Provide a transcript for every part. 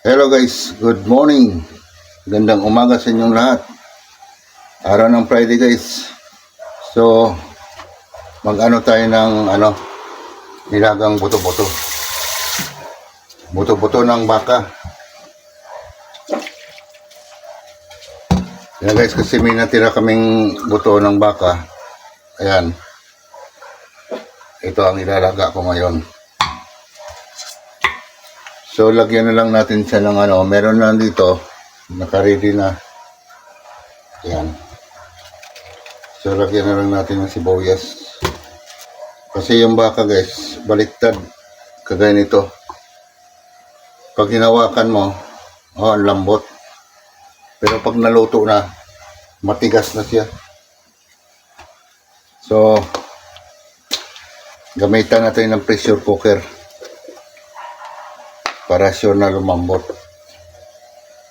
Hello guys, good morning. Gandang umaga sa inyong lahat. Araw ng Friday guys. So, mag-ano tayo ng nilagang buto-buto. Buto-buto ng baka. Yan guys, kasi may natira kaming buto ng baka. Ayan. Ito ang ilalaga ko ngayon. So, lagyan na lang natin siya ng meron na dito, naka-ready na. Ayan. So, lagyan na lang natin ng sibuyas. Kasi yung baka guys, baliktad. Kagaya nito. Pag hinawakan mo, ang lambot. Pero pag naluto na, matigas na siya. So, gamitan natin ng pressure cooker. Para sure na lumambot.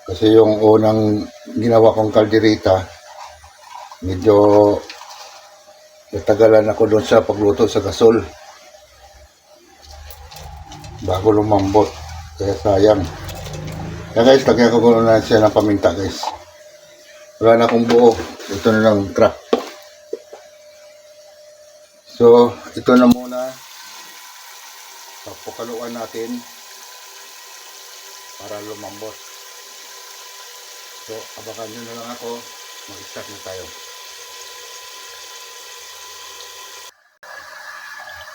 Kasi yung unang ginawa kong kalderita, medyo natagalan ako doon sa pagluto sa gasol. Bago lumambot. Kaya sayang. Kaya guys, lagyan ko na siya ng paminta guys. Wala na akong buo. Ito na lang trap. So, ito na muna. Papukaluan natin. Para lumambot. So, abakan nyo na lang ako. Mag-start na tayo.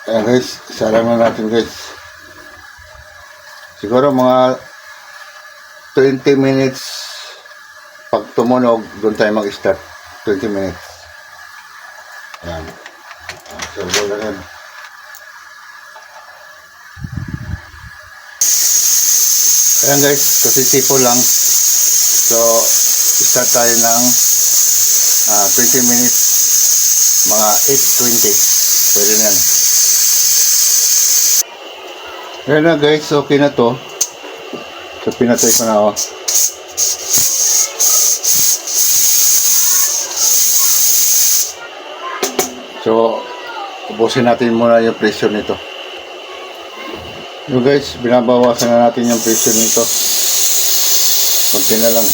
Ayan guys, isalang na natin guys. Siguro mga 20 minutes pag tumunog, doon tayo mag-start. 20 minutes. Ayan. So, bola yan. Ayan guys, pasisipo lang. So, start tayo ng 20 minutes. Mga 8:20. Pwede na yan. Ayan na guys, okay na to. So, pinatay ko na ako. So, ubusin natin muna yung pressure nito. So guys, binabawasan na natin yung pressure nito. Kunti na lang.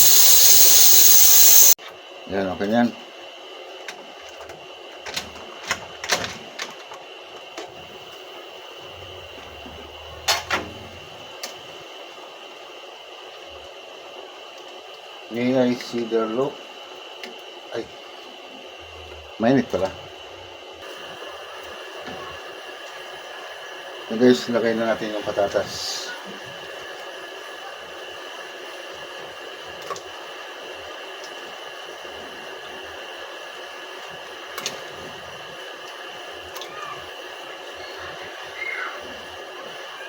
Yan, okay yan. May I see the look? Ay, mainit pala. So guys, lagay na natin yung patatas.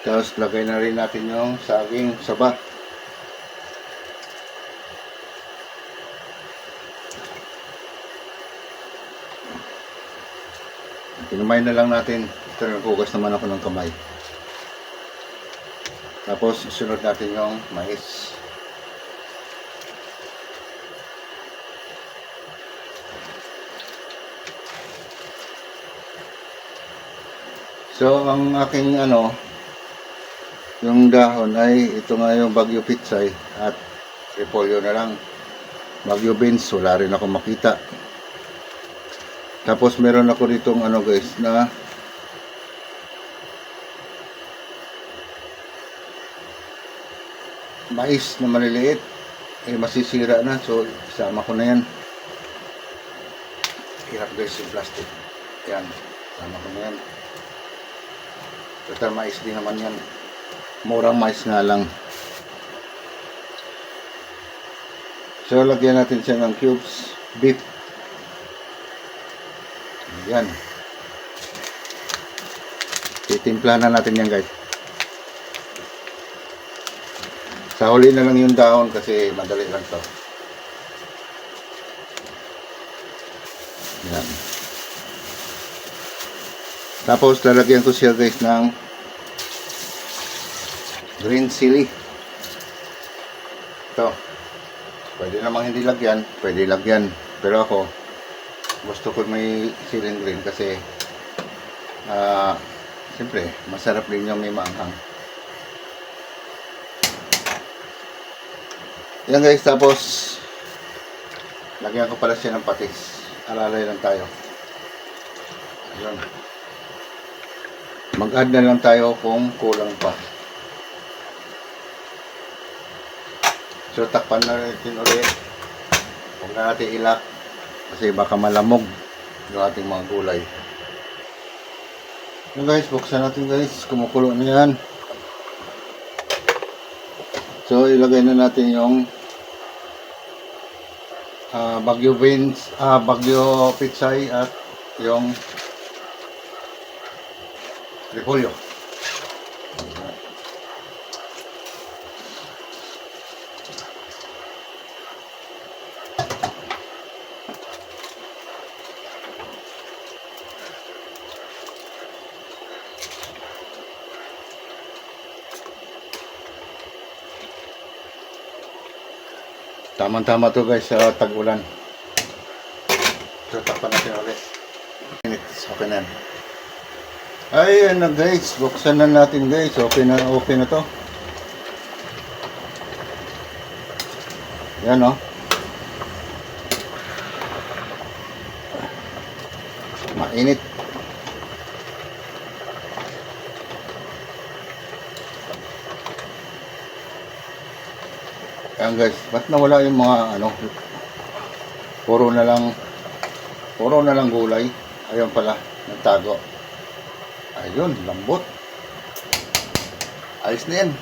Tapos lagay na rin natin yung saging saba. Kinamay na lang natin. Ito, naghugas naman ako ng kamay. Tapos sunod natin yung mais. So ang aking yung dahon ay ito nga yung Baguio Pitsay at repolyo na lang. Baguio beans, wala rin ako makita. Tapos meron ako ditong guys na mais na maliliit, masisira na, so isama ko na yan. Hirap guys yung plastic. Yan, isama ko na yan. Total mais din naman yan. Murang mais nga lang. So lagyan natin siya ng cubes beef. Yan. Titimpla na natin yan guys. Sa huli na lang yung dahon kasi madali lang to. Yan. Tapos lalagyan ko siya guys ng green chili. Ito. Pwede namang hindi lagyan. Pwede lagyan. Pero ako, gusto ko may siling green kasi siyempre, masarap din yung may maanghang. Yan guys, tapos lagyan ko pala siya ng patis. Alalay lang tayo. Ayun. Mag-add na lang tayo kung kulang pa. So takpan na natin ulit. Huwag na natin ilak kasi baka malamog yung ating mga gulay. Yan guys, buksan natin guys. Kumukulo na yan. So ilagay na natin yung Baguio beans, Baguio pitsay at yung repolyo. Tama-tama to guys sa tag-ulan. So takpan natin ulit. Minutes, okay na. Ayan na guys, buksan na natin guys. Okay na to. Yan o. Mainit. Ayan guys, ba't nawala yung mga ano? Puro na lang gulay. Ayun pala, nagtago. Ayun, lambot. Ayos na yan.